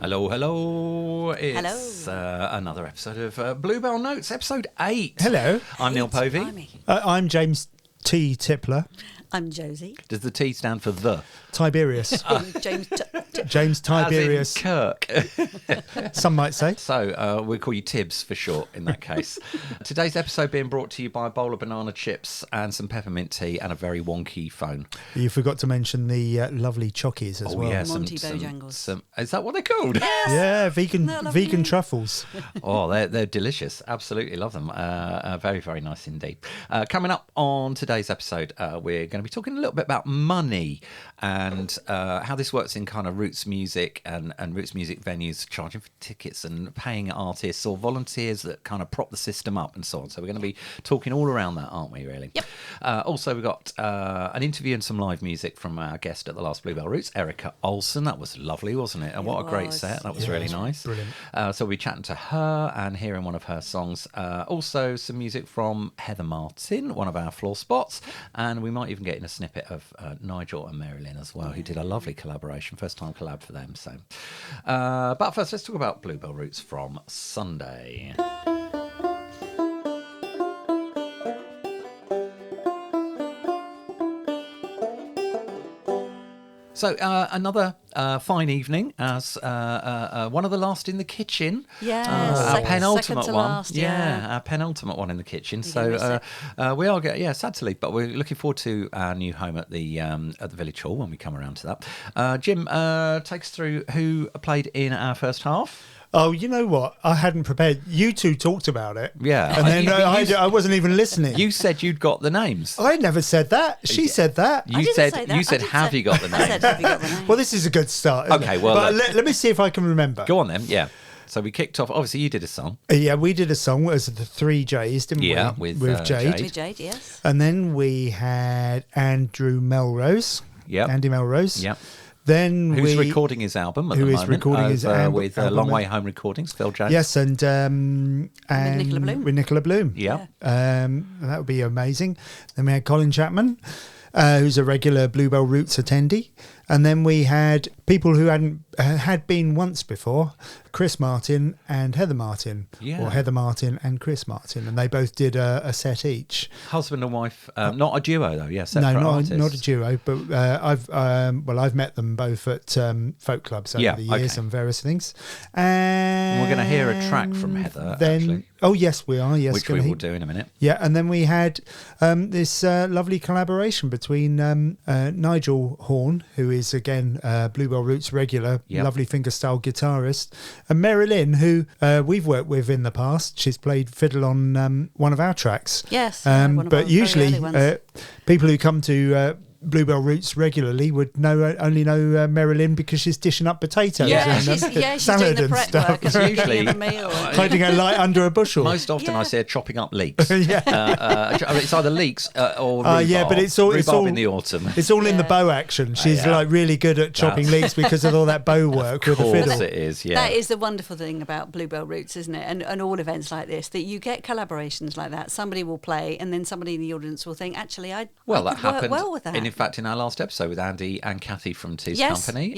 Hello, hello. It's another episode of Bluebell Notes, episode 8. Hello. I'm Neil Povey. I'm James T. Tippler. I'm Josie. Does the T stand for the? Tiberius. James James Tiberius. As in Kirk. Some might say. So we'll call you Tibbs for short in that case. Today's episode being brought to you by a bowl of banana chips and some peppermint tea and a very wonky phone. You forgot to mention the lovely chockies as well. Yeah, Monty Bojangles. Is that what they're called? Yeah, vegan truffles. Oh, they're delicious. Absolutely love them. Very, very nice indeed. Coming up on today's episode, we're going to be talking a little bit about money and how this works in kind of roots music and roots music venues, charging for tickets and paying artists or volunteers that kind of prop the system up and so on. So we're going to be talking all around that, aren't we, really? Yep. Also, we've got an interview and some live music from our guest at the last Bluebell Roots, Erika Olson. That was lovely, wasn't it? And what a great set. That was really nice. Brilliant. So we'll be chatting to her and hearing one of her songs. Also, some music from Heather Martin, one of our floor spots. And we might even get in a snippet of Nigel and Marylin as well, who did a lovely collaboration, first time collab for them. So, but first, let's talk about Bluebell Roots from Sunday. So another fine evening as one of the last in the kitchen. Yeah, our penultimate second to one. last, Our penultimate one in the kitchen. So we are sad to leave, but we're looking forward to our new home at the Village Hall when we come around to that. Jim, take us through who played in our first half. Oh, you know what? I hadn't prepared. You two talked about it. Yeah. And then I wasn't even listening. You said you'd got the names. I never said that. She said that. You said, have you got the names? I said, have you got the names? Well, this is a good start. Isn't Okay, it? well, but let me see if I can remember. Go on then, yeah. So we kicked off, obviously you did a song. Yeah, we did a song as the Three J's, didn't we? Yeah, with Jade. With Jade, yes. And then we had Andrew Melrose. Yep. Andy Melrose. Yep. Then who's recording his album at the moment? Recording his album with Long Way Home Recordings, Phil Jones. Yes, and Nicola Bloom. With Nicola Bloom. Yeah. That would be amazing. Then we had Colin Chapman, who's a regular Bluebell Roots attendee. And then we had people who had been once before, Chris Martin and Heather Martin, or Heather Martin and Chris Martin, and they both did a set each. Husband and wife, not a duo though, separate no, artists. not a duo, but I've met them both at folk clubs over the years and various things. And we're going to hear a track from Heather. Then, actually. Oh yes, we are. Yes, which we will do in a minute. Yeah, and then we had this lovely collaboration between Nigel Horn, who is again Bluebell Roots regular, lovely fingerstyle guitarist, and Marylin, who we've worked with in the past. She's played fiddle on one of our tracks. Yes, but usually people who come to Bluebell Roots regularly would only know Marylin because she's dishing up potatoes and she's salad doing the and stuff. It's usually a meal. Hiding her light under a bushel. Most often I see her chopping up leeks. It's either leeks or rhubarb. But it's all in the autumn. It's all in the bow action. She's like really good at chopping leeks because of all that bow work with the fiddle. Of course it is, yeah. That is the wonderful thing about Bluebell Roots, isn't it? And all events like this, that you get collaborations like that. Somebody will play and then somebody in the audience will think, actually, I could work well with that. And in fact, in our last episode with Andy and Kathy from T's Company,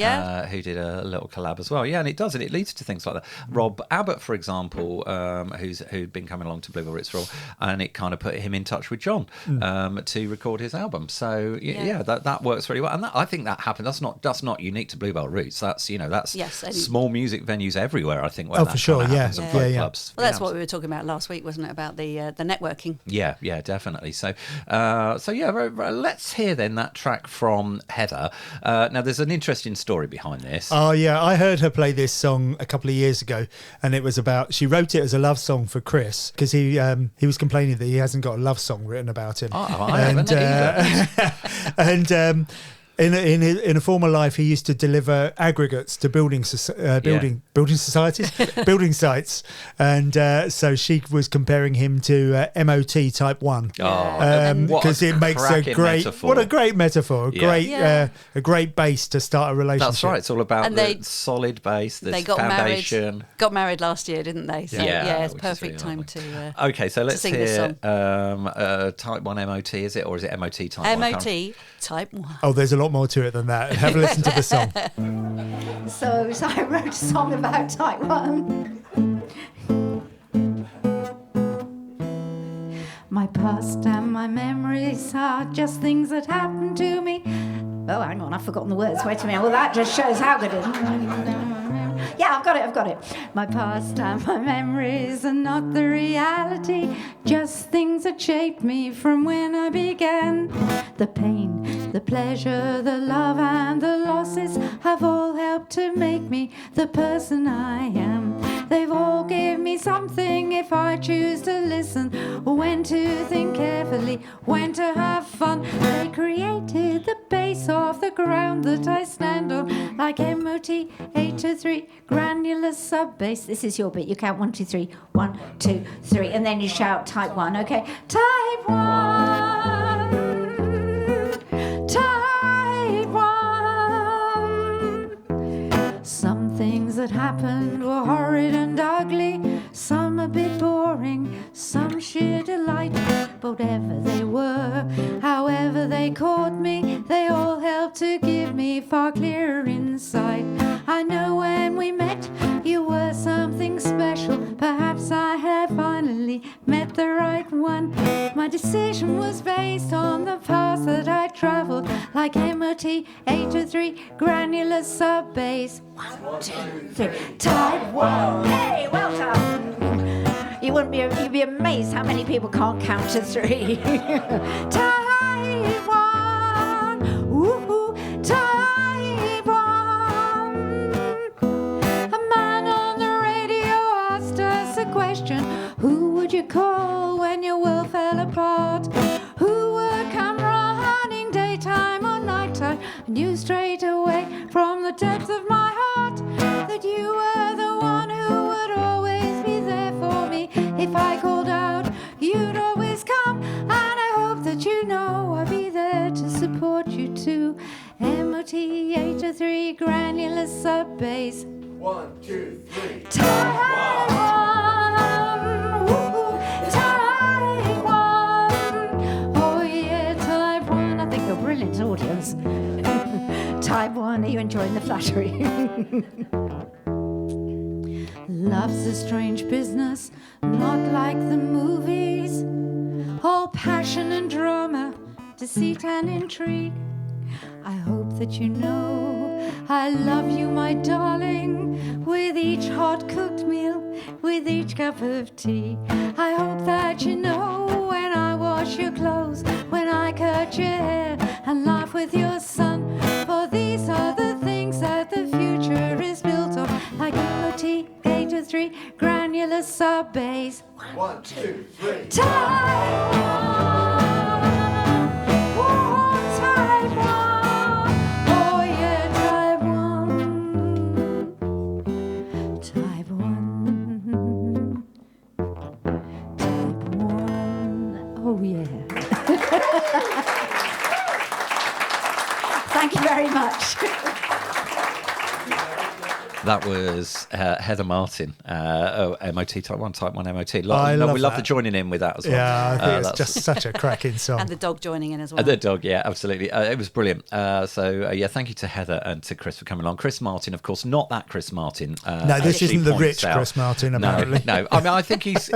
who did a little collab as well. Yeah, and it leads to things like that. Rob Abbott, for example, who'd been coming along to Bluebell Roots for all, and it kind of put him in touch with John to record his album. So that works really well, and I think that happened. That's not unique to Bluebell Roots. That's small music venues everywhere. I think. For sure, clubs. Well, that's what we were talking about last week, wasn't it? About the networking. Yeah, definitely. So let's hear then that track from Heather. Now, there's an interesting story behind this. Oh, yeah. I heard her play this song a couple of years ago, and it was about, she wrote it as a love song for Chris, because he was complaining that he hasn't got a love song written about him. Oh, I haven't either. And in a former life, he used to deliver aggregates to building societies, building sites, and so she was comparing him to MOT Type 1. Because it makes a great metaphor. What a great metaphor! A great base to start a relationship. That's right. It's all about the solid base, the foundation. Got married last year, didn't they? So it's perfect time to. Okay, so let's hear Type 1 MOT. Is it, or is it MOT Type 1? MOT Type 1. Oh, there's a lot lot more to it than that. Have a listen to the song. So I wrote a song about type 1. My past and my memories are just things that happened to me. Oh, hang on, I've forgotten the words. Wait a minute. Well, that just shows how good it is. Yeah, I've got it. My past and my memories are not the reality, just things that shaped me from when I began. The pain, the pleasure, the love and the losses have all helped to make me the person I am. They've all given me something if I choose to listen, when to think carefully, when to have fun. They created the base of the ground that I stand on, like MOT 823 granular sub-bass. This is your bit. You count 1, 2, 3. 1, 2, 3, and then you shout type 1. Okay, type 1. Type 1. Some things that happened were horrid and ugly, some a bit boring, some sheer delight. But whatever they were, however they caught me, they all helped to give me far clearer insight. I know when we met, you were something special. Perhaps I have finally met the right one. My decision was based on the path that I travelled, like MOT 823 granular sub-bass. 1, 2, 3, type 1. Hey, well done. You'd be amazed how many people can't count to 3. Type 1. Woo-hoo. Type 1. A man on the radio asked us a question. Who would you call when your world fell apart? Who would come running daytime or nighttime? I knew straight away from the depths of my heart that you were the one who would always be there for me. If I called out, you'd always come, and I hope that you know I'll be there to support you too. MOT 803 granular sub-bass. 1, 2, 3. Type 1. Woo-hoo. Type 1. Oh yeah, type 1. I think you're a brilliant audience. Type 1, are you enjoying the flattery? Love's a strange business, not like the movies. All passion and drama, deceit and intrigue. I hope that you know I love you, my darling, with each hot cooked meal, with each cup of tea. I hope that you know when I wash your clothes, when I cut your hair and laugh with your son. For these are the things that the future is built of, like MOT 803 granular sub-bass. 1, 2, 3. Type 1. Oh, type 1. Oh yeah, type 1. Type 1. Type 1. Oh yeah. Thank you very much. That was Heather Martin, MOT Type 1, Type 1 MOT. We love that. the joining in with that as well. Yeah, I think it's just such a cracking song. And the dog joining in as well. The dog, yeah, absolutely. It was brilliant. Yeah, thank you to Heather and to Chris for coming along. Chris Martin, of course, not that Chris Martin. No, this isn't the rich Chris Martin, apparently. No. I mean, I think he's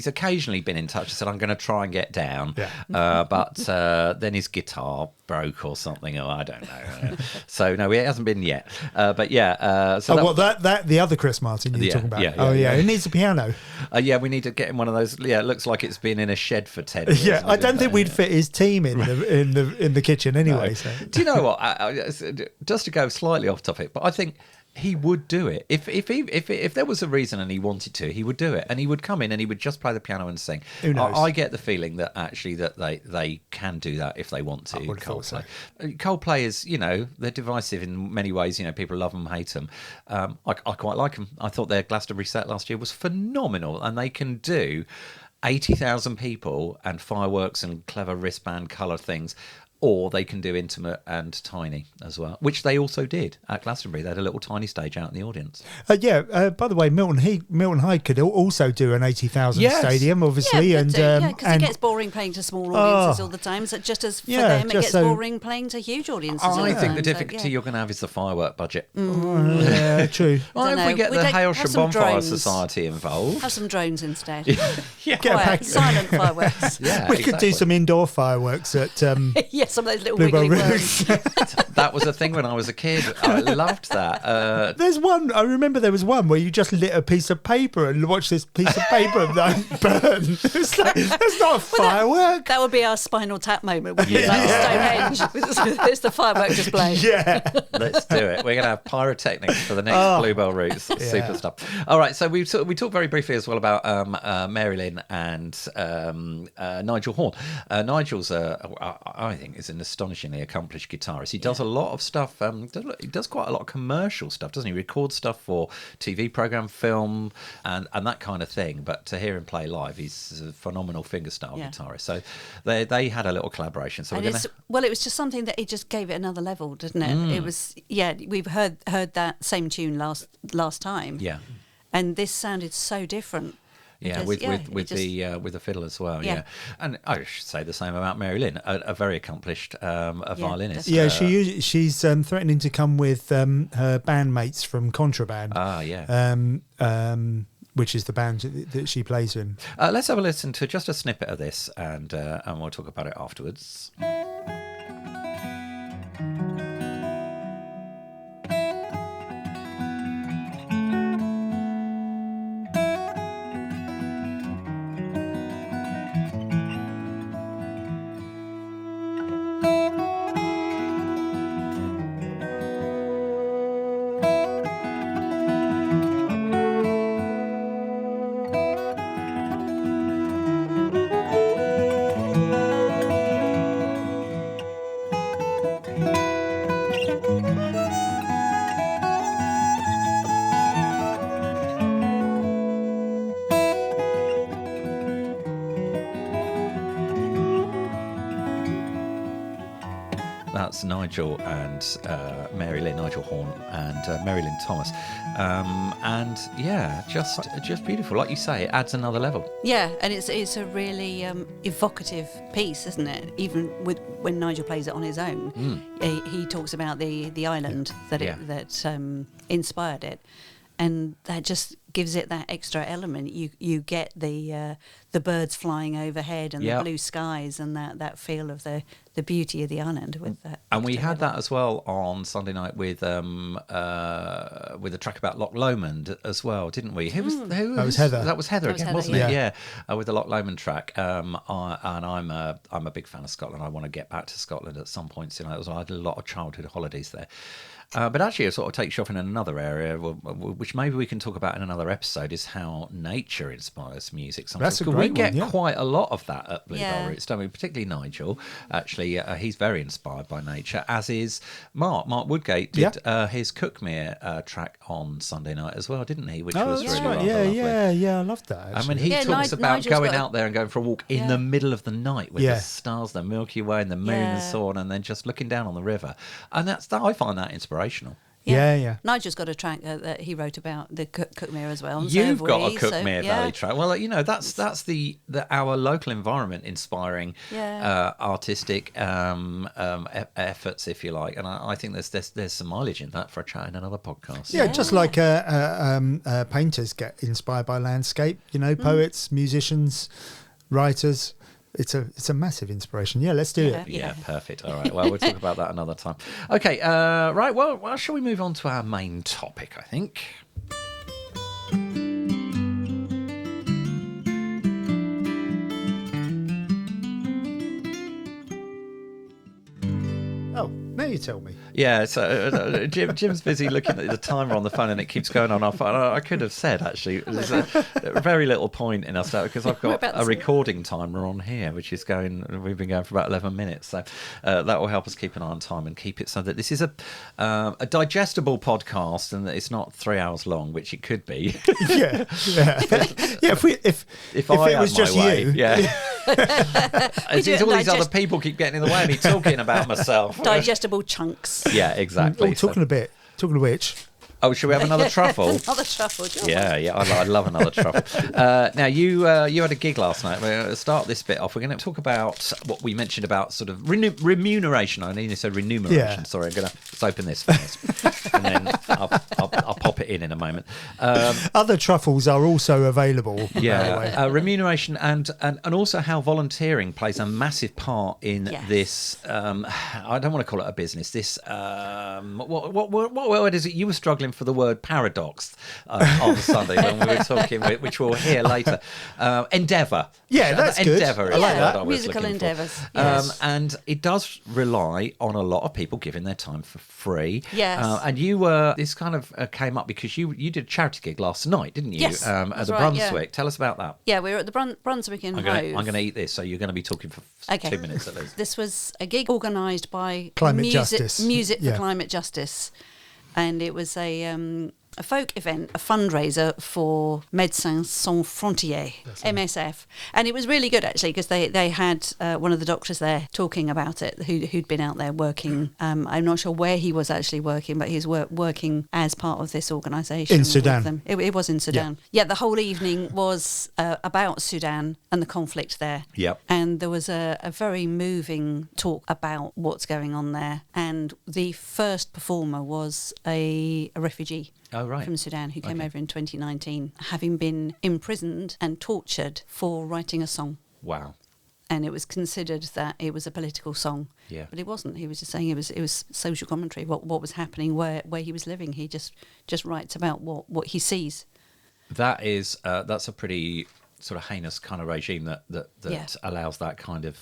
occasionally been in touch and said, I'm going to try and get down. Yeah. But then his guitar broke or something, or I don't know. So, no, it hasn't been yet. But yeah. The other Chris Martin you're talking about? Yeah. He needs a piano. Yeah, we need to get him one of those. Yeah, it looks like it's been in a shed for 10 years. Yeah, I don't think we'd fit his team in the kitchen anyway. No. So. Do you know what? Just to go slightly off topic, but I think he would do it if there was a reason and he wanted to. He would do it, and he would come in and he would just play the piano and sing. Who knows? I get the feeling that actually that they can do that if they want to. Coldplay. Coldplay is, they're divisive in many ways. People love them, hate them. I quite like them. I thought their Glastonbury set last year was phenomenal, and they can do 80,000 people and fireworks and clever wristband colour things. or they can do intimate and tiny as well, which they also did at Glastonbury. They had a little tiny stage out in the audience. By the way, Milton Hyde could also do an 80,000 stadium, obviously. Because it gets boring playing to small audiences all the time. So just as for them, it gets boring playing to huge audiences. I think the difficulty you're going to have is the firework budget. Yeah, true. Well, if we get the Hailsham Bonfire Society involved. Have some drones instead. Quiet, silent fireworks. We could do some indoor fireworks at... some of those little Bluebell wiggly worms. That was a thing when I was a kid. I loved that. There's one, I remember there was one where you just lit a piece of paper and watched this piece of paper burn. It's like, that's not a firework. That would be our Spinal Tap moment, wouldn't it? Like Stonehenge. It's the firework display. Yeah. Let's do it. We're going to have pyrotechnics for the next Bluebell Roots. Super stuff. All right, so we talked very briefly as well about Marylin and Nigel Horn. Nigel's, I think, is an astonishingly accomplished guitarist. He does a lot of stuff. He does quite a lot of commercial stuff, doesn't he? He records stuff for TV program, film, and that kind of thing. But to hear him play live, he's a phenomenal fingerstyle guitarist. So they had a little collaboration. So it was just something that it just gave it another level, didn't it? It was we've heard that same tune last time. Yeah, and this sounded so different. Yeah, with the fiddle as well. Yeah, and I should say the same about Marylin, a very accomplished violinist. Yeah, she's threatening to come with her bandmates from Contraband. Which is the band that she plays in. Let's have a listen to just a snippet of this, and we'll talk about it afterwards. That's Nigel and Marylin, Nigel Horn and Marylin Thomas, and just beautiful. Like you say, it adds another level. Yeah, and it's a really evocative piece, isn't it? Even when Nigel plays it on his own, he talks about the island that inspired it, and that just gives it that extra element. You get the birds flying overhead and the blue skies and that feel of the beauty of the island with that. And we had that as well on Sunday night with a track about Loch Lomond as well, didn't we? Who was that was Heather. That was Heather again, wasn't it? Yeah, with the Loch Lomond track. And I'm a big fan of Scotland. I want to get back to Scotland at some point soon. I had a lot of childhood holidays there. But actually, it sort of takes you off in another area, which maybe we can talk about in another episode, is how nature inspires music. Sometimes. That's a great We get one, quite a lot of that at Bluebell Roots, don't we? Particularly Nigel. Actually, he's very inspired by nature, as is Mark. Mark Woodgate did his Cookmere track on Sunday night as well, didn't he? Which was really right. lovely. Yeah, I loved that. I mean, he talks about going out there and going for a walk in the middle of the night with the stars, the Milky Way and the moon and so on, and then just looking down on the river. And I find that inspirational. Yeah. Nigel's got a track that he wrote about the Cookmere as well. You've got a Cookmere Valley track. Well, that's our local environment inspiring artistic efforts, if you like, and I think there's some mileage in that for a chat in another podcast. Yeah, just like painters get inspired by landscape. Poets, musicians, writers. It's a massive inspiration. Yeah, let's do it. Yeah, perfect. All right. Well, we'll talk about that another time. Okay. Right. Well, shall we move on to our main topic, I think? Oh, me. you tell me? Yeah, so Jim's busy looking at the timer on the phone and it keeps going on. I could have said, actually, there's a very little point in us because I've got a recording timer on here, which is we've been going for about 11 minutes. So that will help us keep an eye on time and keep it so that this is a digestible podcast and that it's not 3 hours long, which it could be. Yeah. If it was just you. Yeah. It's all these other people keep getting in the way of me talking about myself. Digestible chunks. Yeah, exactly. Talking of which. Oh, should we have another truffle? Another truffle. Yeah, I love another truffle. Now, you had a gig last night. We're going to start this bit off. We're going to talk about what we mentioned about sort of remuneration. I need to say remuneration. Yeah. Sorry, I'm going to just open this first. And then I'll pop it in a moment. Other truffles are also available. Yeah, remuneration and also how volunteering plays a massive part in this. I don't want to call it a business. This what word is it? You were struggling for the word paradox on Sunday when we were talking, which we'll hear later. Endeavour. Yeah, that's good. Endeavour is what I was musical looking endeavours. for. Yes. And it does rely on a lot of people giving their time for free. Yes. And you this kind of came up because you did a charity gig last night, didn't you? Yes, at the Brunswick. Yeah. Tell us about that. Yeah, we were at the Brunswick in Hove. I'm going to eat this, so you're going to be talking for 2 minutes at least. This was a gig organised by Music for Climate Justice. And it was a folk event, a fundraiser for Médecins Sans Frontières, MSF. And it was really good, actually, because they had one of the doctors there talking about it who'd been out there working. I'm not sure where he was actually working, but he was working as part of this organisation. In Sudan. It was in Sudan. Yeah, the whole evening was about Sudan and the conflict there. Yep. And there was a very moving talk about what's going on there. And the first performer was a refugee. Oh, right. From Sudan, who came over in 2019, having been imprisoned and tortured for writing a song. Wow. And it was considered that it was a political song. Yeah. But it wasn't. He was just saying it was social commentary, what was happening where he was living. He just writes about what he sees. That's a pretty sort of heinous kind of regime that allows that kind of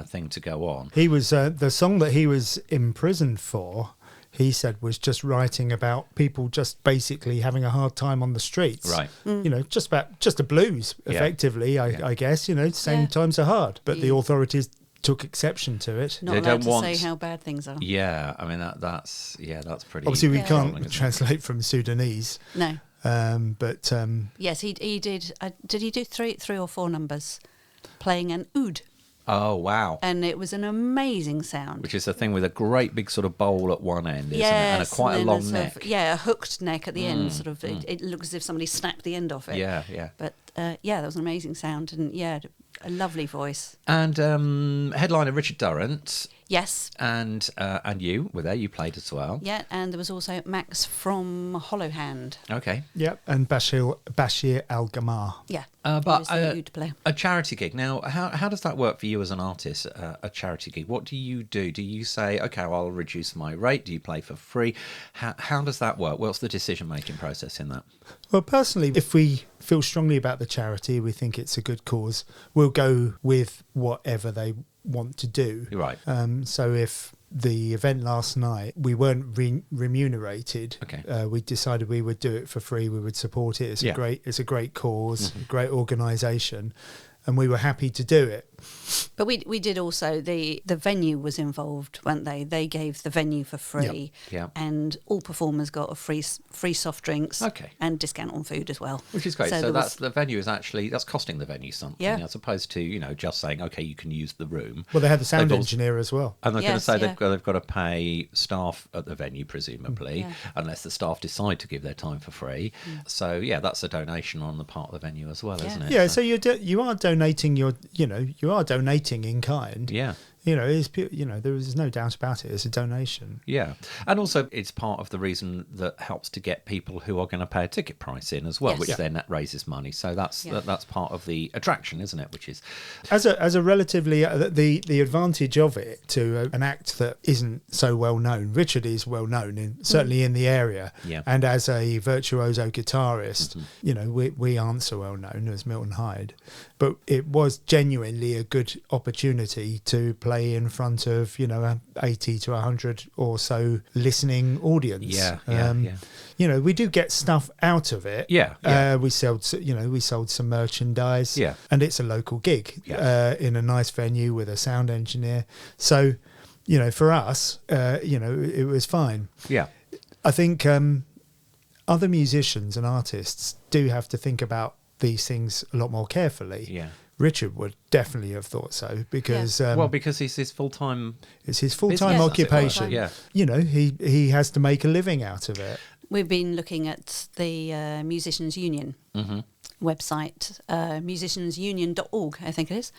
thing to go on. He was the song that he was imprisoned for, he said, was just writing about people just basically having a hard time on the streets. Right. You know, just the blues, effectively, I guess, same times are hard. But the authorities took exception to it. Not allowed to say how bad things are. Yeah, I mean, that's pretty... Obviously, we can't translate from Sudanese. No. But... yes, he did... did he do three or four numbers playing an oud? Oh, wow. And it was an amazing sound. Which is the thing with a great big sort of bowl at one end, isn't it? And quite a long neck. A hooked neck at the end. Sort of. It looks as if somebody snapped the end off it. Yeah, yeah. But, that was an amazing sound. And, a lovely voice. And headliner Richard Durrant. Yes. And you were there. You played as well. Yeah, and there was also Max from Hollow Hand. Okay. Yep, and Bashir Al-Gamar. Yeah. But a charity gig. Now, how does that work for you as an artist, a charity gig? What do you do? Do you say, OK, I'll reduce my rate? Do you play for free? How does that work? What's the decision-making process in that? Well, personally, if we feel strongly about the charity, we think it's a good cause, we'll go with whatever they want to do. Right. So if the event last night, we weren't remunerated. Okay. We decided we would do it for free. We would support it. It's a great cause, great organisation, and we were happy to do it. But we did also, the venue was involved, weren't they? They gave the venue for free, and all performers got a free soft drinks, and discount on food as well. Which is great. So the venue is actually, that's costing the venue something, as opposed to just saying, okay, you can use the room. Well, they had the sound engineer as well, and they're going to say they've got to pay staff at the venue presumably, unless the staff decide to give their time for free. So that's a donation on the part of the venue as well, isn't it? Yeah. So you are donating you are donating in kind. Yeah. There is no doubt about it. It's a donation. Yeah. And also it's part of the reason that helps to get people who are going to pay a ticket price in as well, which then raises money. So that's part of the attraction, isn't it? Which is... As a relatively... the advantage of it to an act that isn't so well known. Richard is well known, certainly in the area. Yeah. And as a virtuoso guitarist, we aren't so well known as Milton Hyde. But it was genuinely a good opportunity to play play in front of 80 to 100 or so listening audience. We do get stuff out of it. We sold some merchandise. And it's a local gig in a nice venue with a sound engineer. So for us it was fine. I think other musicians and artists do have to think about these things a lot more carefully. Richard would definitely have thought so because because it's his full-time occupation. He has to make a living out of it. We've been looking at the Musicians Union website, musiciansunion.org, I think it is.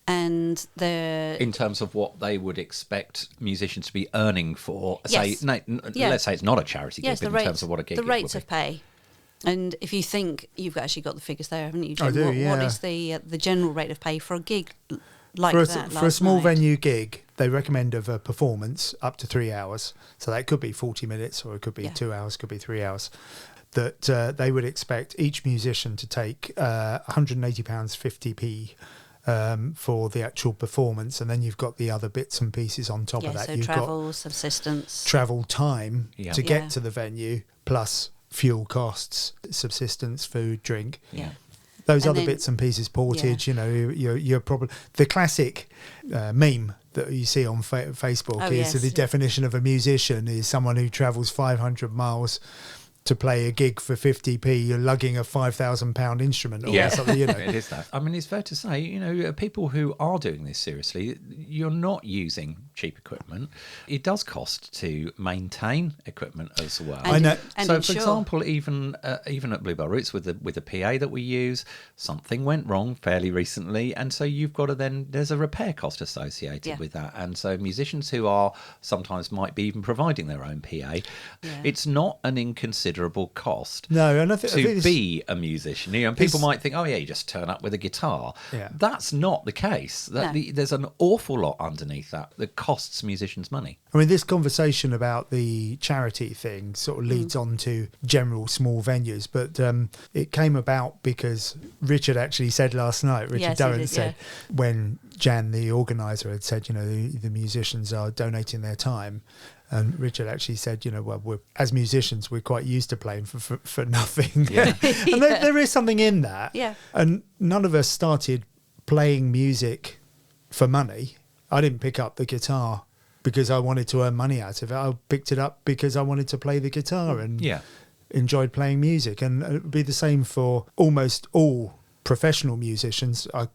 And in terms of what they would expect musicians to be earning for, let's say it's not a charity gig, but in terms of what a gig the would rates be. of pay. And if you think you've actually got the figures there, haven't you, Jim? I do, What is the general rate of pay for a gig like that? For a small venue gig, they recommend of a performance up to 3 hours. So that could be 40 minutes, or it could be 2 hours, could be 3 hours. That they would expect each musician to take £180 50p for the actual performance, and then you've got the other bits and pieces on top of that. So you've travel, got subsistence, travel time to get to the venue, plus fuel costs, subsistence, food, drink. Those and other bits and pieces, portage. You're probably the classic meme that you see on Facebook is the definition of a musician is someone who travels 500 miles to play a gig for 50p. You're lugging a £5,000 instrument or something. It is that. I mean, it's fair to say, people who are doing this seriously, you're not using cheap equipment. It does cost to maintain equipment as well. I know. So, for example, even at Bluebell Roots with the PA that we use, something went wrong fairly recently, and so you've got to there's a repair cost associated with that. And so musicians who are sometimes might be even providing their own PA, it's not an inconsiderable cost to be a musician. And people might think, you just turn up with a guitar. That's not the case. There's an awful lot underneath that costs musicians money. I mean, this conversation about the charity thing sort of leads on to general small venues, but it came about because Richard actually said last night, Durrant said, when Jan, the organiser, had said, the musicians are donating their time. And Richard actually said, as musicians, we're quite used to playing for nothing. And there is something in that. And none of us started playing music for money. I didn't pick up the guitar because I wanted to earn money out of it. I picked it up because I wanted to play the guitar and enjoyed playing music. And it would be the same for almost all professional musicians, I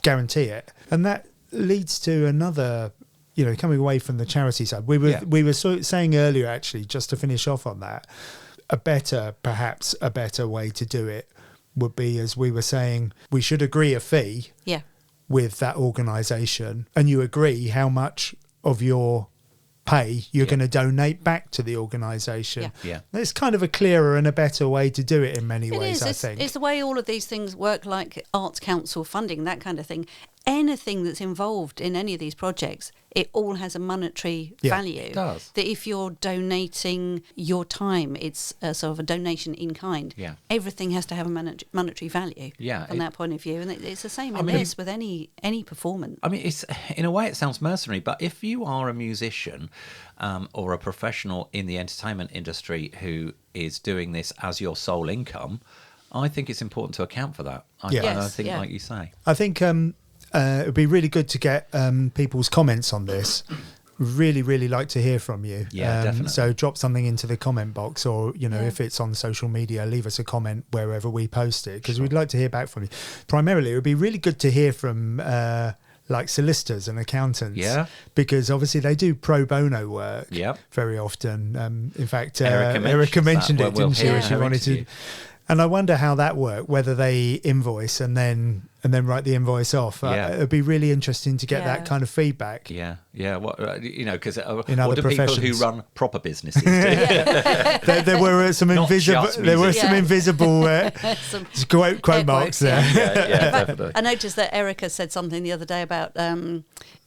guarantee it. And that leads to another... coming away from the charity side, we were saying earlier, actually, just to finish off on that, perhaps a better way to do it would be, as we were saying, we should agree a fee with that organisation, and you agree how much of your pay you're going to donate back to the organisation. It's kind of a clearer and a better way to do it in many ways, I think. It's the way all of these things work, like Arts Council funding, that kind of thing. Anything that's involved in any of these projects, it all has a monetary value. It does. That if you're donating your time, it's a sort of a donation in kind. Everything has to have a monetary value from that point of view. And it's the same with any performance. I mean, it's in a way it sounds mercenary, but if you are a musician or a professional in the entertainment industry who is doing this as your sole income, I think it's important to account for that. I think, like you say. I think... it would be really good to get people's comments on this. Really, really like to hear from you. Definitely. So drop something into the comment box, or if it's on social media, leave us a comment wherever we post it, because we'd like to hear back from you. Primarily, it would be really good to hear from like solicitors and accountants, because obviously they do pro bono work very often. In fact, Erika mentioned it, didn't she? She wanted to. And I wonder how that worked, whether they invoice and then write the invoice off. It would be really interesting to get that kind of feedback. Because what other do people who run proper businesses do? there were some invisible quote marks there. Definitely. I noticed that Erika said something the other day about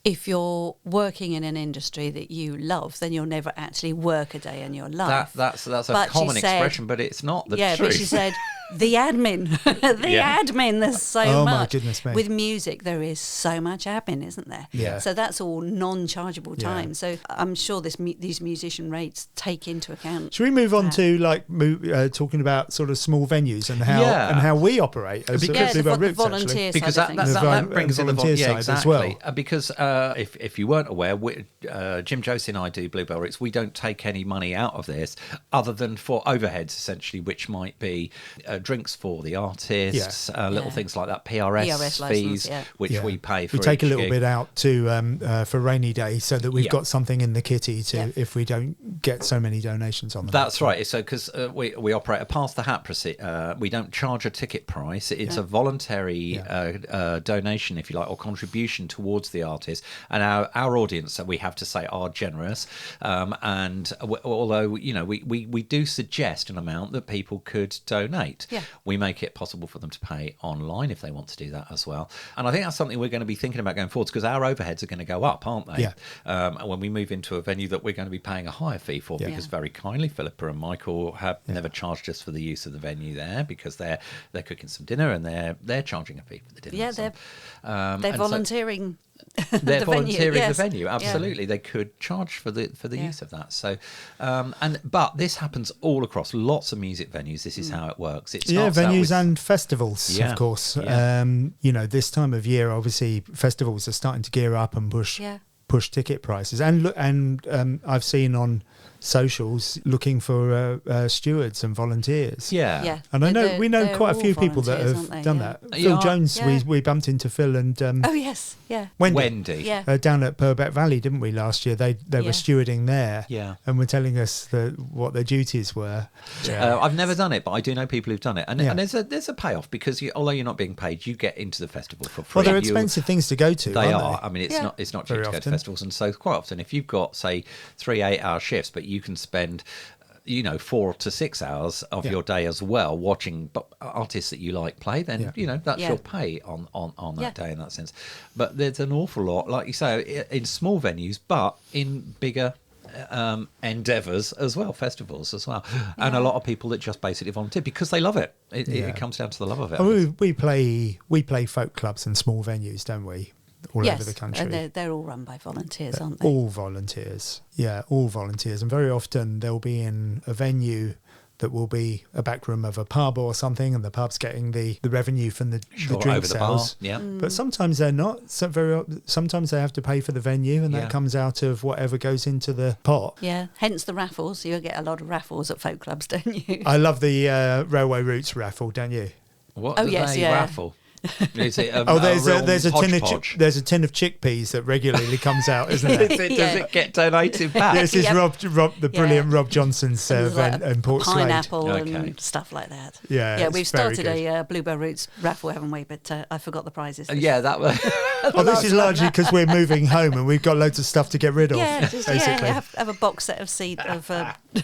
if you're working in an industry that you love, then you'll never actually work a day in your life. That's a common expression, but it's not the truth. But she said, the admin. Admin, there's so much. My goodness me. With music, there is so much admin, isn't there? Yeah. So that's all non-chargeable time. So I'm sure these musician rates take into account. Should we move on to talking about sort of small venues and how we operate as Bluebell Roots, volunteer actually? Because side that brings in the volunteer side exactly. as well. Because if you weren't aware, Jim, Josie and I do Bluebell Roots. We don't take any money out of this other than for overheads, essentially, which might be drinks for the artists, little things like that, PRS fees, which we pay for. We take a little gig. bit out to for rainy day so that we've got something in the kitty if we don't get so many donations on them. That's right. So because we operate a pass the hat we don't charge a ticket price. It's a voluntary donation, if you like, or contribution towards the artist. And our audience, we have to say, are generous. And although we do suggest an amount that people could donate, we make it possible for them to pay online if they want to do that as well. And I think that's something we're going to be thinking about going forward, because our overheads are going to go up, aren't they? When we move into a venue that we're going to be paying a higher fee for, because very kindly Philippa and Michael have never charged us for the use of the venue there, because they're cooking some dinner and they're charging a fee for the dinner. Yeah, they're volunteering. They're volunteering venue, the venue. Absolutely, they could charge for the use of that. So, but this happens all across lots of music venues. This is how it works. It starts venues and festivals, of course. Yeah. This time of year, obviously, festivals are starting to gear up and push ticket prices. And I've seen on socials looking for stewards and volunteers. And I know we know quite a few people that have done that. Phil Jones, we bumped into Phil and Wendy down at Purbeck Valley, didn't we, last year? They were stewarding there, and were telling us what their duties were. I've never done it, but I do know people who've done it, and there's a payoff, because although you're not being paid, you get into the festival for free. Well, they're expensive things to go to. They are. I mean, it's not cheap to go to festivals, and so quite often, if you've got, say, 3 8-hour shifts, but you can spend 4 to 6 hours of your day as well watching artists that you like play, then that's your pay on that day in that sense. But there's an awful lot, like you say, in small venues, but in bigger endeavours as well, festivals as well, and a lot of people that just basically volunteer because they love it. It comes down to the love of it. We play folk clubs and small venues, don't we? All over the country. And they're all run by volunteers, aren't they? All volunteers. Yeah, all volunteers. And very often they'll be in a venue that will be a back room of a pub or something, and the pub's getting the revenue from the drink sales. But sometimes they're not. Sometimes they have to pay for the venue, and that comes out of whatever goes into the pot. Yeah, hence the raffles. You get a lot of raffles at folk clubs, don't you? I love the Railway Roots raffle, don't you? What do they raffle? Is it there's a tin of chickpeas that regularly comes out, isn't there? Does it get donated back? This is the brilliant Rob Johnson's and Port Slade. Pineapple and stuff like that. Yeah, we've started a Bluebell Roots raffle, haven't we? But I forgot the prizes. That was. This is largely because we're moving home and we've got loads of stuff to get rid of. Basically. Have a box set of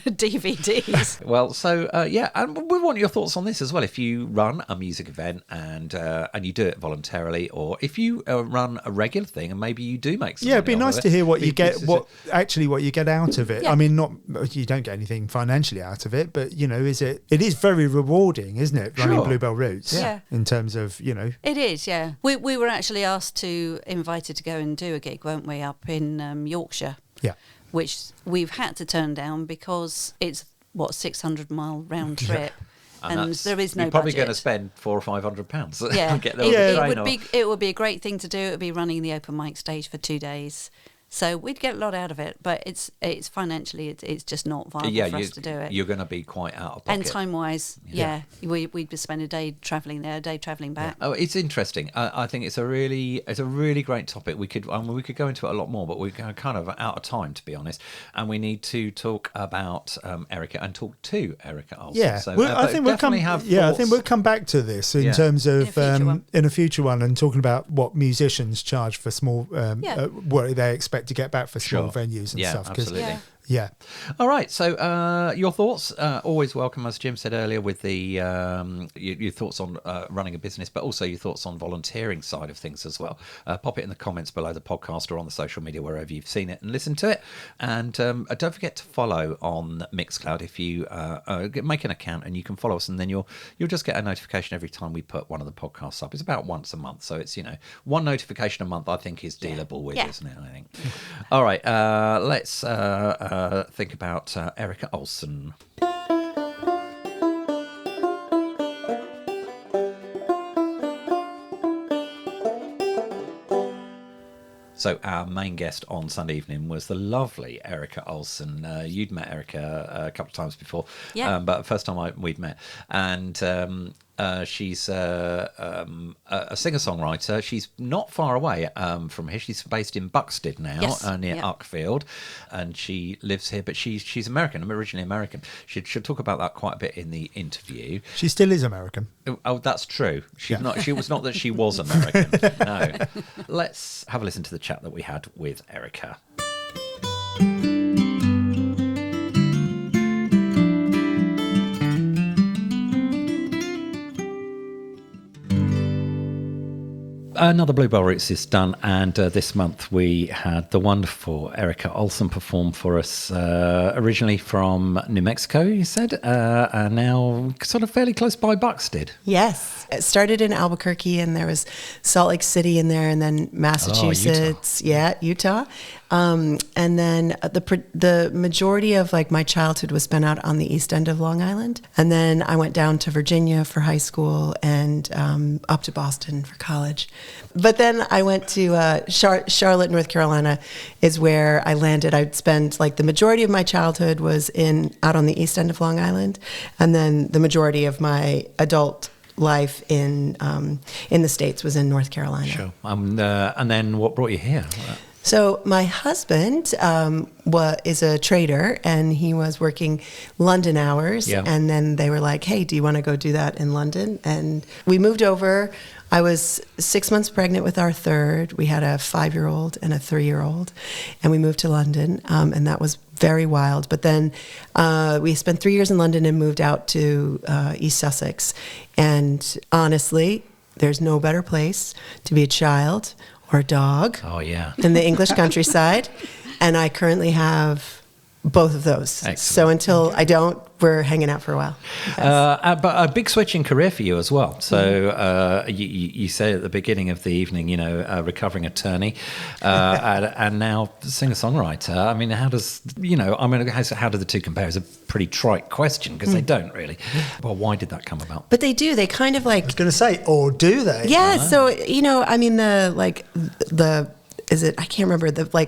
DVDs. Well, so and we want your thoughts on this as well. If you run a music event and you do it voluntarily, or if you run a regular thing and maybe you do make some it'd be nice to hear what you get, what you get out of it. Yeah. I mean, you don't get anything financially out of it, but it is very rewarding, isn't it, running Bluebell Roots? In terms of it is. We were actually invited to go and do a gig, weren't we, up in Yorkshire, which we've had to turn down because it's 600-mile round trip. And there is no you're probably budget. going to spend £400 or £500. Yeah, Get there it would be a great thing to do. It would be running the open mic stage for 2 days. So we'd get a lot out of it, but it's financially it's just not viable for us to do it. You're going to be quite out of pocket. And time-wise, we'd spend a day travelling there, a day travelling back. Oh, it's interesting. I think it's a really great topic. We could go into it a lot more, but we're kind of out of time, to be honest. And we need to talk about Erika and talk to Erika Olson. Yeah, so, I think we'll come. I think we'll come back to this in terms of in a future one, and talking about what musicians charge for small, what they expect to get back for small venues and stuff. Absolutely. Yeah. All right. So your thoughts, always welcome, as Jim said earlier, with the your thoughts on running a business, but also your thoughts on volunteering side of things as well. Pop it in the comments below the podcast or on the social media, wherever you've seen it and listened to it. And don't forget to follow on Mixcloud if you make an account, and you can follow us, and then you'll just get a notification every time we put one of the podcasts up. It's about once a month. So it's, one notification a month, I think, is dealable with, isn't it? I think. All right. Let's think about Erika Olson. So our main guest on Sunday evening was the lovely Erika Olson. You'd met Erika a couple of times before, but first time we'd met. And she's a singer-songwriter. She's not far away from here. She's based in Buxted now, near Uckfield, and she lives here. But she's American. I'm originally American. She'll talk about that quite a bit in the interview. She still is American. Oh, that's true. She's not. She was not that she was American. No. Let's have a listen to the chat that we had with Erika. Another Bluebell Roots is done, and this month we had the wonderful Erika Olson perform for us, originally from New Mexico, you said, and now sort of fairly close by Buxted. Yes. It started in Albuquerque, and there was Salt Lake City in there, and then Massachusetts. Utah. And then the majority of my childhood was spent out on the east end of Long Island. And then I went down to Virginia for high school and up to Boston for college. But then I went to Charlotte, North Carolina is where I landed. I'd spend the majority of my childhood was out on the east end of Long Island. And then the majority of my adult life in the States was in North Carolina. Sure. And then what brought you here? So my husband is a trader, and he was working London hours. Yeah. And then they were like, hey, do you want to go do that in London? And we moved over. I was 6 months pregnant with our third. We had a 5-year-old and a 3-year-old, and we moved to London, and that was very wild. But then we spent 3 years in London and moved out to East Sussex. And honestly, there's no better place to be a child or a dog in the English countryside. And I currently have both of those. Excellent. So until I don't, we're hanging out for a while. But a big switch in career for you as well. So you said at the beginning of the evening, recovering attorney, and now singer-songwriter. I mean, how do the two compare? It's a pretty trite question because they don't really. Well, why did that come about? But they do. They kind of I was going to say, or do they? Yeah. So is it? I can't remember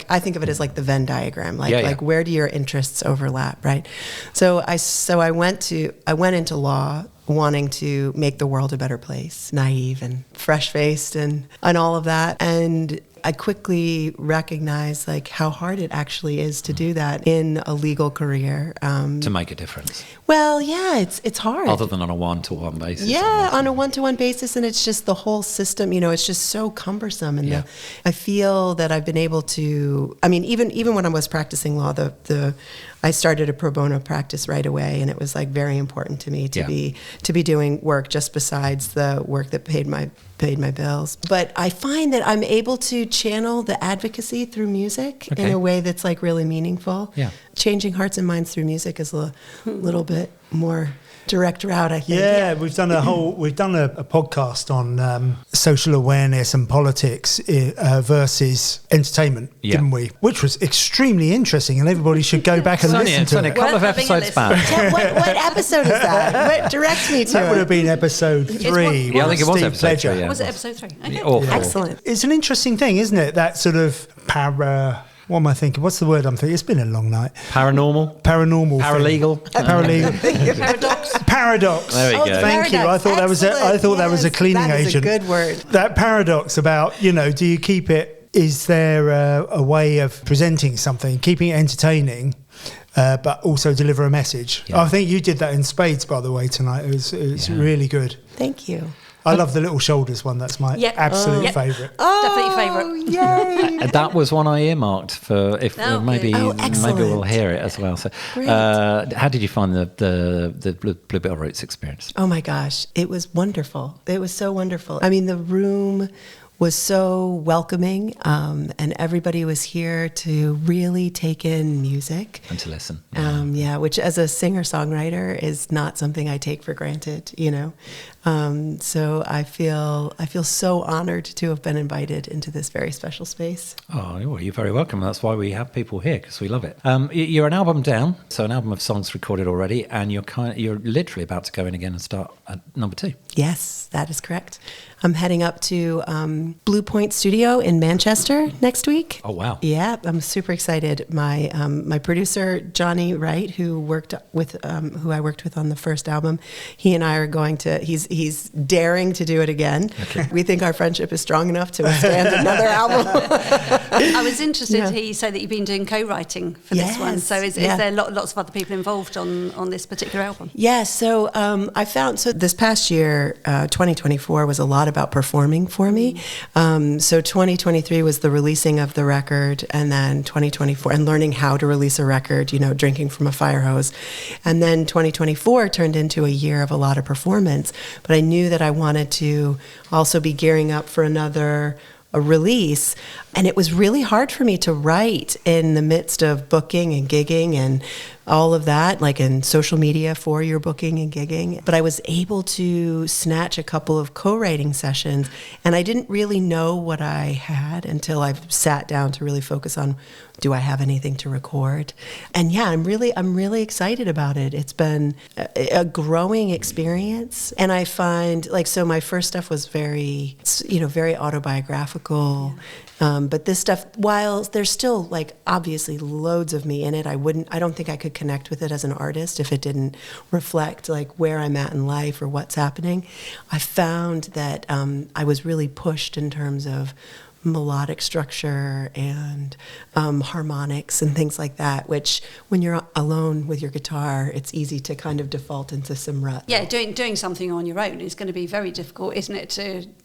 I think of it as the Venn diagram. Where do your interests overlap, right? So I went into law wanting to make the world a better place, naive and fresh-faced and all of that, and I quickly recognized how hard it actually is to do that in a legal career. To make a difference. Well, yeah, it's hard. Other than on a one-to-one basis. Yeah, on a one-to-one basis, and it's just the whole system. It's just so cumbersome, and I feel that I've been able to. I mean, even when I was practicing law, I started a pro bono practice right away, and it was very important to me to be doing work just besides the work that paid my bills. But I find that I'm able to channel the advocacy through music in a way that's really meaningful. Yeah. Changing hearts and minds through music is a little bit more direct route, I think. Yeah, we've done a podcast on social awareness and politics versus entertainment, didn't we? Which was extremely interesting, and everybody should go back and listen to it. A couple of episodes back. What episode is that? Direct me to that. Would have been episode 3. Yeah, I think it was episode 3. Was it episode 3? Okay. Excellent. It's an interesting thing, isn't it? That sort of what am I thinking? What's the word I'm thinking? It's been a long night. Paranormal. Paralegal. Paradox. There we go. Thank you. I thought that was a cleaning agent. That is a good word. That paradox about, do you keep it? Is there a way of presenting something, keeping it entertaining, but also deliver a message? Yeah. I think you did that in spades, by the way, tonight. It was really good. Thank you. I love the Little Shoulders one. That's my absolute favourite. Definitely favourite. Yay! That was one I earmarked for if maybe we'll hear it as well. So, how did you find the Bluebell Roots experience? Oh my gosh, it was wonderful. It was so wonderful. I mean, the room was so welcoming, and everybody was here to really take in music and to listen. Which as a singer-songwriter is not something I take for granted, you know. So I feel so honored to have been invited into this very special space. Oh, well, you're very welcome. That's why we have people here, because we love it. You're an album down, so an album of songs recorded already, and you're literally about to go in again and start at number 2. Yes, that is correct. I'm heading up to Blue Point Studio in Manchester next week. Oh wow! Yeah, I'm super excited. My producer Johnny Wright, who I worked with on the first album, he and I are going to. He's daring to do it again. Okay. We think our friendship is strong enough to withstand another album. I was interested to hear you say that you've been doing co-writing for this one. So is there lots of other people involved on this particular album? Yeah. So I found this past year, 2024 was a lot about performing for me. So 2023 was the releasing of the record, and then 2024 and learning how to release a record, you know, drinking from a fire hose. And then 2024 turned into a year of a lot of performance, but I knew that I wanted to also be gearing up for a release. And it was really hard for me to write in the midst of booking and gigging and all of that, like in social media for your booking and gigging. But I was able to snatch a couple of co-writing sessions, and I didn't really know what I had until I sat down to really focus on, do I have anything to record? And yeah, I'm really excited about it. It's been a growing experience. And I find, so my first stuff was very autobiographical. But this stuff, while there's still obviously loads of me in it, I don't think I could connect with it as an artist if it didn't reflect where I'm at in life or what's happening. I found that I was really pushed in terms of melodic structure and harmonics and things like that, which when you're alone with your guitar, it's easy to kind of default into some rut. Yeah, doing something on your own is going to be very difficult, isn't it,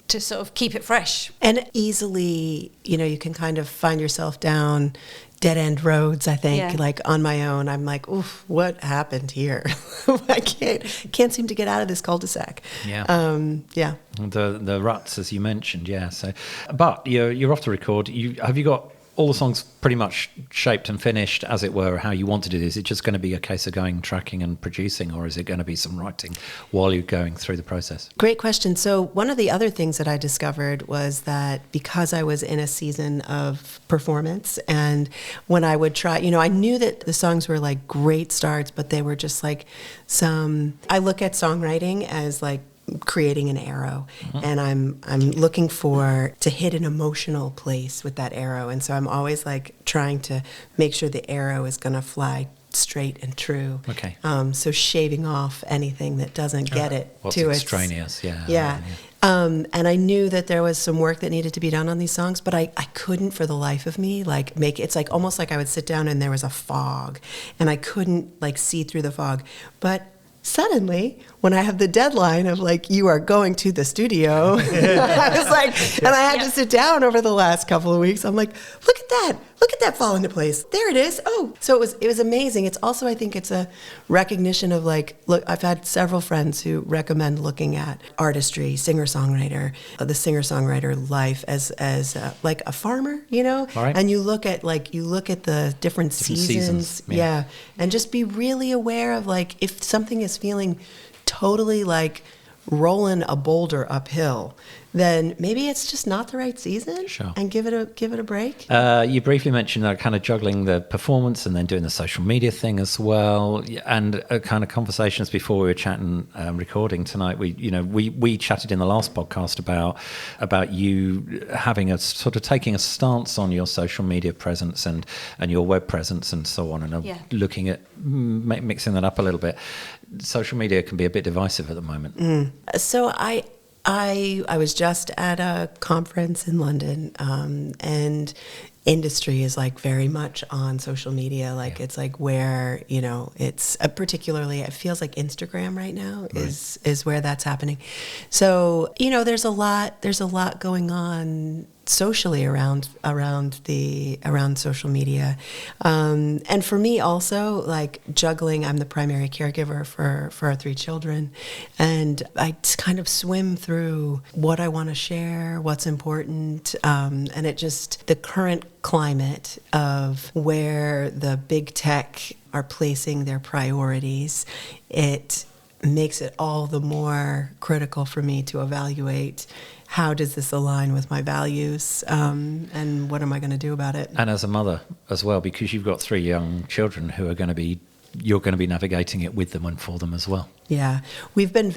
to sort of keep it fresh. And easily, you can kind of find yourself down dead-end roads, I think. Yeah. On my own, I'm like, oof, what happened here? I can't seem to get out of this cul-de-sac. Yeah. Yeah. The ruts, as you mentioned, yeah. So, but you're off to record. Have you got all the songs pretty much shaped and finished, as it were, how you want to do this? Is it just going to be a case of going, tracking and producing, or is it going to be some writing while you're going through the process? Great question. So one of the other things that I discovered was that because I was in a season of performance, and when I would try, I knew that the songs were great starts, but they were just I look at songwriting as creating an arrow, and I'm looking to hit an emotional place with that arrow, and so I'm always trying to make sure the arrow is going to fly straight and true. Okay. So shaving off anything that doesn't get it what's to extraneous. Yeah. And I knew that there was some work that needed to be done on these songs, but I couldn't for the life of me make it's almost like I would sit down and there was a fog, and I couldn't see through the fog. But suddenly, when I have the deadline of you are going to the studio, I was and I had to sit down over the last couple of weeks. I'm look at that fall into place. There it is. Oh, so it was amazing. It's also, I think it's a recognition of look, I've had several friends who recommend looking at artistry, singer-songwriter, the singer-songwriter life as a farmer, Right. And you look at the different seasons. Yeah. And just be really aware of if something is feeling totally rolling a boulder uphill, then maybe it's just not the right season. Sure. And give it a break. You briefly mentioned kind of juggling the performance and then doing the social media thing as well, and kind of conversations before we were chatting, recording tonight. We chatted in the last podcast about you having a sort of taking a stance on your social media presence and your web presence and so on, and looking at mixing that up a little bit. Social media can be a bit divisive at the moment. So I was just at a conference in London, and industry is like very much on social media. Like it's like where, you know, it's particularly, it feels like Instagram right now is where that's happening. So, you know, there's a lot going on socially around social media, and for me also, like juggling. I'm the primary caregiver for our 3 children, and I kind of swim through what I want to share, what's important, and it just, the current climate of where the big tech are placing their priorities, it makes it all the more critical for me to evaluate how does this align with my values, and what am I going to do about it? And as a mother as well, because you've got 3 young children who are going to be, you're going to be navigating it with them and for them as well. Yeah, we've been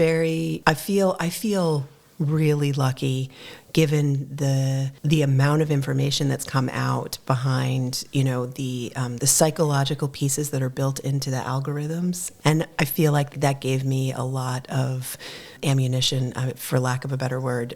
I feel really lucky, given the amount of information that's come out behind, you know, the psychological pieces that are built into the algorithms, and I feel like that gave me a lot of ammunition, for lack of a better word,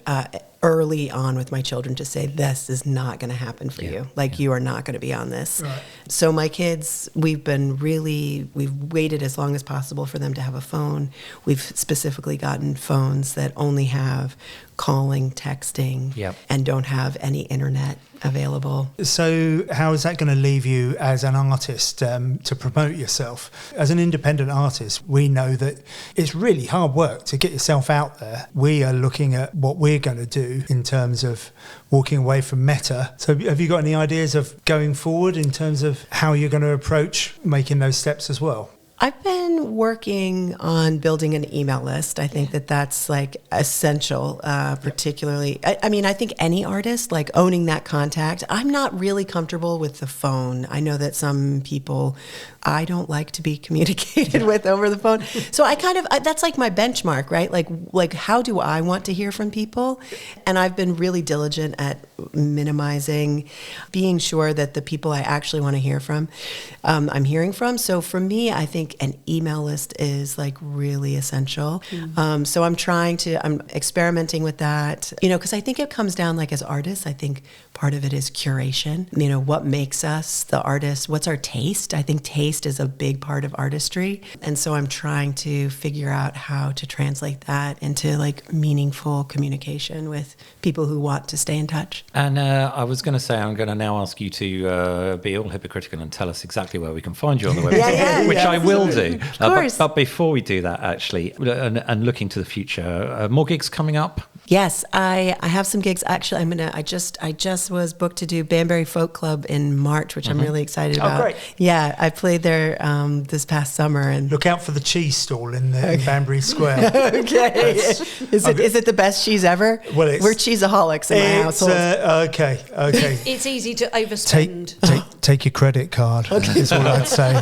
early on with my children to say, this is not going to happen for you. Like, you are not going to be on this. Right. So my kids, we've waited as long as possible for them to have a phone. We've specifically gotten phones that only have calling, texting, and don't have any internet available. So how is that going to leave you as an artist, to promote yourself? As an independent artist, we know that it's really hard work to get yourself out there. We are looking at what we're going to do in terms of walking away from Meta. So have you got any ideas of going forward in terms of how you're going to approach making those steps as well? I've been working on building an email list. I think that's like essential, particularly. I mean, I think any artist, like owning that contact. I'm not really comfortable with the phone. I know that some people, I don't like to be communicated with over the phone. So that's like my benchmark, right? Like how do I want to hear from people? And I've been really diligent at minimizing, being sure that the people I actually want to hear from, I'm hearing from. So for me, I think an email list is like really essential. So I'm experimenting with that, you know, because I think it comes down, like, as artists, I think part of it is curation. You know, what makes us the artist? What's our taste? I think taste is a big part of artistry. And so I'm trying to figure out how to translate that into like meaningful communication with people who want to stay in touch. And I was going to say, I'm going to now ask you to be all hypocritical and tell us exactly where we can find you on the website, which I will do. Of course. But before we do that, actually, and looking to the future, more gigs coming up? Yes, I have some gigs. Actually, I just was booked to do Banbury Folk Club in March, which I'm really excited about. Oh, great. Yeah, I played there this past summer. And look out for the cheese stall in Banbury Square. Okay. Is it the best cheese ever? Well, we're cheeseaholics in my household. Okay. It's easy to overspend. Take your credit card, is what I'd say.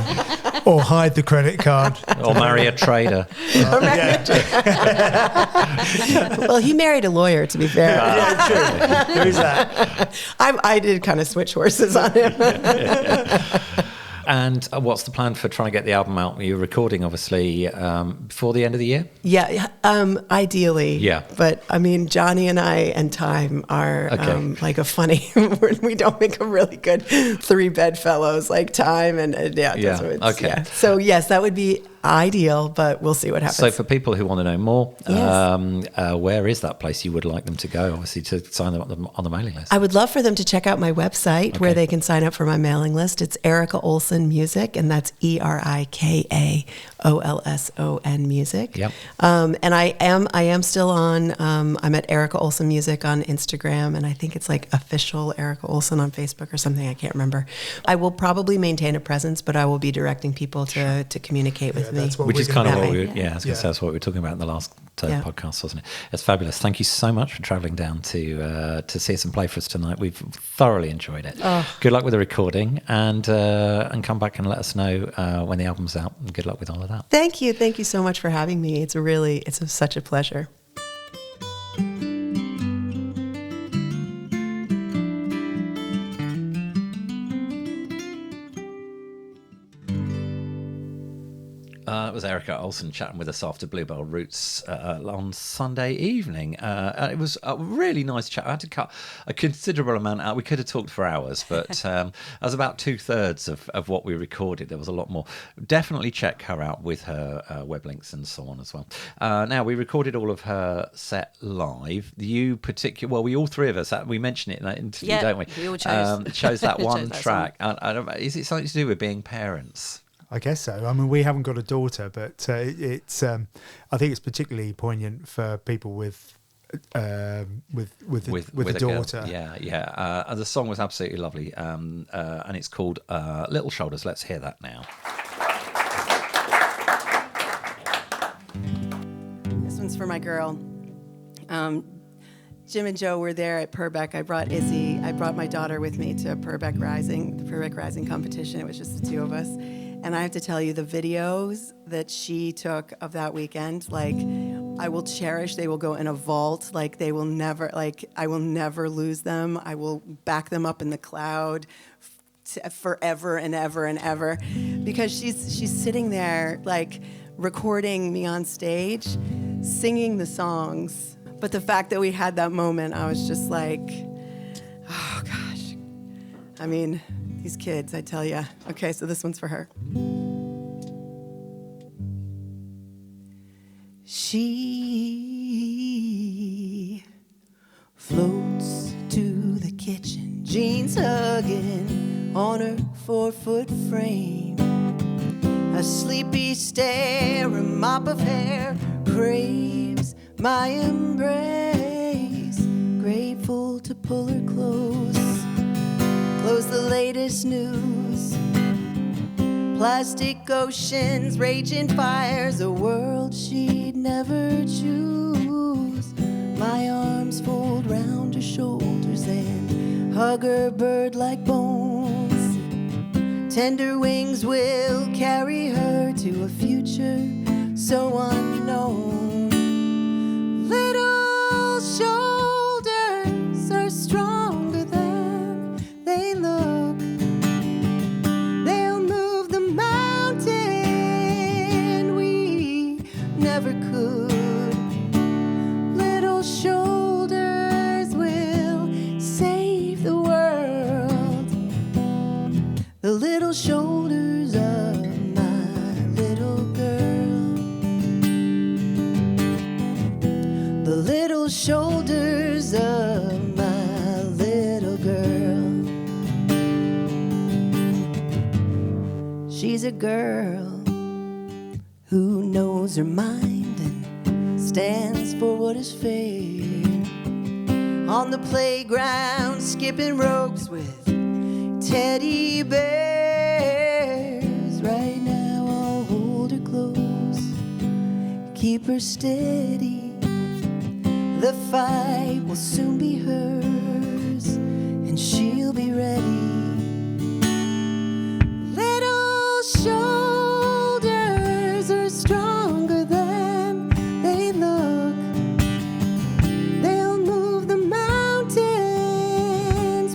Or hide the credit card. Or marry a trader. Well, he married a lawyer, to be fair. Yeah, true. Who's that? I did kind of switch horses on him. And what's the plan for trying to get the album out? You're recording, obviously, before the end of the year? Yeah, ideally. Yeah. But, I mean, Johnny and I and Time are like a funny... we don't make a really good 3 bedfellows like Time and So, yes, that would be ideal, but we'll see what happens. So for people who want to know more, where is that place you would like them to go, obviously, to sign them on the mailing list? I would love for them to check out my website where they can sign up for my mailing list. It's Erika Olson Music, and that's ErikaOlson Music. Yep. And I am still on, I'm at Erika Olson Music on Instagram, and I think it's like official Erika Olson on Facebook or something, I can't remember. I will probably maintain a presence, but I will be directing people to communicate with me. Which is kind of what that's what we were talking about in the last podcast, wasn't it? It's fabulous. Thank you so much for travelling down to see us and play for us tonight. We've thoroughly enjoyed it. Good luck with the recording, and come back and let us know when the album's out. And good luck with all of that. Thank you so much for having me. It's such a pleasure. That was Erika Olson chatting with us after Bluebell Roots on Sunday evening. And it was a really nice chat. I had to cut a considerable amount out. We could have talked for hours, but that was about 2/3 of what we recorded. There was a lot more. Definitely check her out with her web links and so on as well. Now, we recorded all of her set live. We all three of us, we mentioned it in that interview, don't we? We all chose that one track. Is it something to do with being parents? I guess so. I mean, we haven't got a daughter, but it's. I think it's particularly poignant for people with a daughter. Girl. Yeah. And the song was absolutely lovely, and it's called "Little Shoulders." Let's hear that now. This one's for my girl. Jim and Joe were there at Purbeck. I brought Izzy. I brought my daughter with me to Purbeck Rising, the Purbeck Rising competition. It was just the two of us. And I have to tell you, the videos that she took of that weekend, like, I will cherish. They will go in a vault. Like, they will never, I will never lose them. I will back them up in the cloud forever and ever and ever. Because she's sitting there, like, recording me on stage, singing the songs. But the fact that we had that moment, I was just like, oh, gosh. I mean, these kids, I tell you. Okay, so this one's for her. She floats to the kitchen, jeans hugging on her 4-foot frame. A sleepy stare, a mop of hair, craves my embrace. Grateful to pull her close. Close the latest news. Plastic oceans, raging fires, a world she'd never choose. My arms fold round her shoulders and hug her bird-like bones. Tender wings will carry her to a future so unknown. Little shoulders are stronger than they look. They'll move the mountain we never could. Little shoulders will save the world. The little shoulders of my little girl. The little shoulders of my little girl. She's a girl who knows her mind and stands for what is fair. On the playground, skipping ropes with teddy bears. Right now, I'll hold her close, keep her steady. The fight will soon be hers, and she'll be ready. Little shoulders are stronger than they look. They'll move the mountains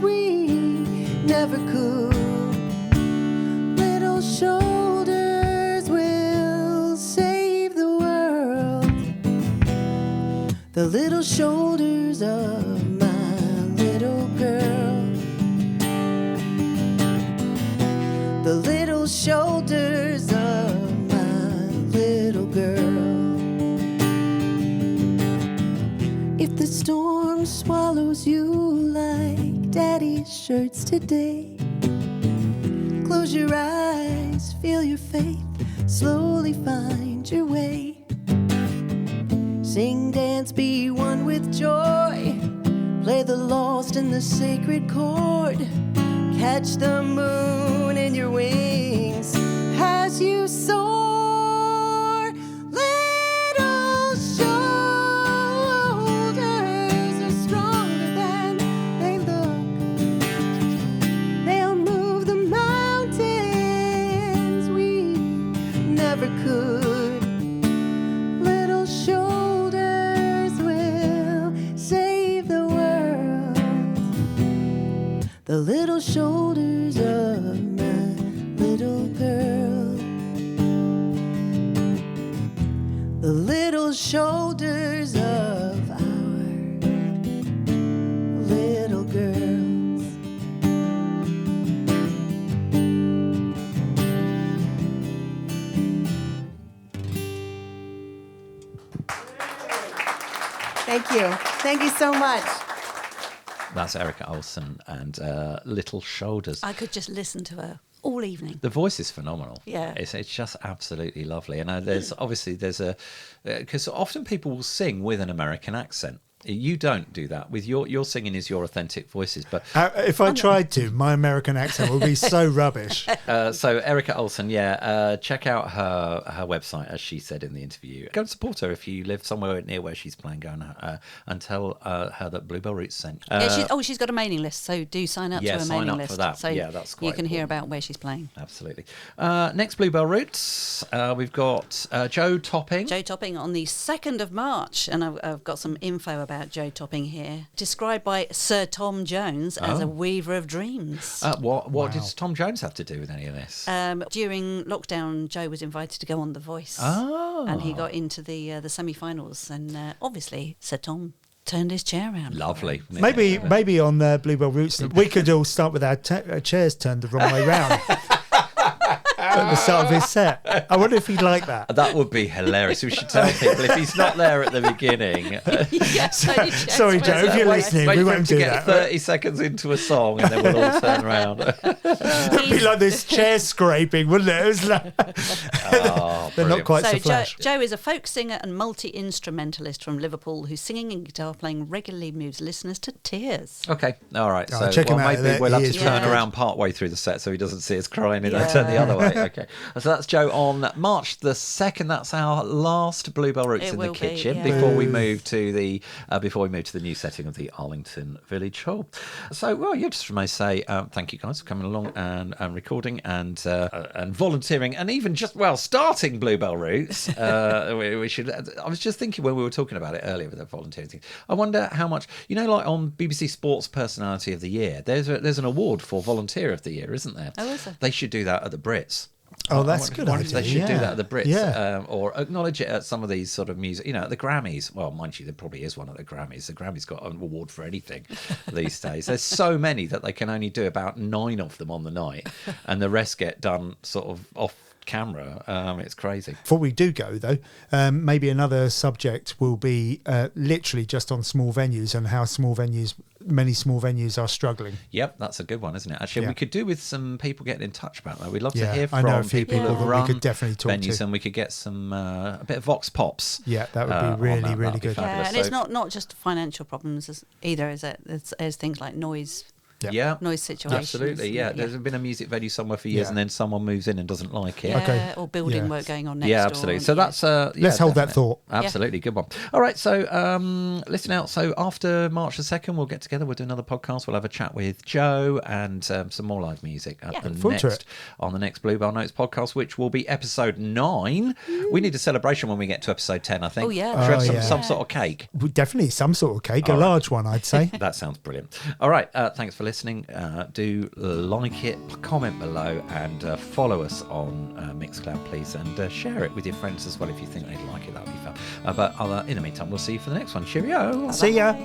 we never could. Little shoulders will save the world. The little shoulders of my little girl. The little shoulders of my little girl. If the storm swallows you like daddy's shirts today, close your eyes, feel your faith, slowly find your way. Sing, dance, be one with joy. Play the lost in the sacred chord. Catch the moon in your wings as you soar. Little shoulders are stronger than they look. They'll move the mountains we never could. Little shoulders will save the world. The little shoulders of my little girl. the little shoulders of our little girls. Thank you. Thank you so much. That's Erika Olson and Little Shoulders. I could just listen to her all evening. The voice is phenomenal. Yeah. It's just absolutely lovely. And there's because often people will sing with an American accent. You don't do that. With your singing is your authentic voices. But if I tried to, my American accent would be so rubbish. So Erika Olson, check out her website, as she said in the interview. Go and support her if you live somewhere near where she's playing. Go and tell her that Bluebell Roots sent you. She's got a mailing list, so do sign up to her mailing list. For that. So that's quite you can hear important. about where she's playing. Absolutely. Next Bluebell Roots, we've got Joe Topping. Joe Topping on the 2nd of March, and I've got some info about Joe Topping here, described by Sir Tom Jones as a weaver of dreams. What did Tom Jones have to do with any of this? During lockdown, Joe was invited to go on The Voice, and he got into the semi-finals, and obviously Sir Tom turned his chair around. Lovely. Maybe on Bluebell Roots, we could all start with our chairs turned the wrong way round. At the start of his set. I wonder if he'd like that. That would be hilarious. We should tell people if he's not there at the beginning. Sorry, Joe, if you're listening, we won't do that. 30 seconds into a song and then we'll all turn around. It'd be like this chair scraping, wouldn't it? It was like they're not quite so flash. Joe is a folk singer and multi-instrumentalist from Liverpool whose singing and guitar playing regularly moves listeners to tears. Okay, all right. So check him out. Maybe we'll have to turn around part way through the set so he doesn't see us crying and I turn the other way. Okay, so that's Joe on March the 2nd. That's our last Bluebell Roots in the kitchen before we move to the new setting of the Arlington Village Hall. So, well, you just may say thank you guys for coming along and recording and volunteering and even just starting Bluebell Roots. We should. I was just thinking when we were talking about it earlier with the volunteering thing. I wonder how much like on BBC Sports Personality of the Year. There's an award for Volunteer of the Year, isn't there? Oh, is there? They should do that at the Brits. Oh, that's a good idea. They should do that at the Brits, or acknowledge it at some of these sort of music, at the Grammys. Well, mind you, there probably is one at the Grammys. The Grammys got an award for anything these days. There's so many that they can only do about 9 of them on the night, and the rest get done sort of off camera. It's crazy. Before we do go though, maybe another subject will be literally just on small venues and how many small venues are struggling. Yep, that's a good one, isn't it? Actually, we could do with some people getting in touch about that. We'd love to hear from I know a few people who that we could definitely talk venues, to, and we could get some a bit of vox pops. Yeah, that would be really good. Yeah, and it's not just financial problems either, is it? It's things like noise. Yeah, noise situations. Absolutely, yeah. There's been a music venue somewhere for years, and then someone moves in and doesn't like it. Yeah, or building work going on next door. Yeah, absolutely. So that's let's hold that thought. Absolutely, good one. All right, so listen out. So after March the 2nd, we'll get together. We'll do another podcast. We'll have a chat with Joe and some more live music on the next Bluebell Notes podcast, which will be episode 9. We need a celebration when we get to episode 10, I think. Oh yeah, should have some sort of cake. Definitely some sort of cake, a large one, I'd say. That sounds brilliant. All right, thanks for listening. Do like it, comment below, and follow us on Mixcloud, please, and share it with your friends as well if you think they'd like it. That would be fun. But in the meantime, we'll see you for the next one. Cheerio. See ya.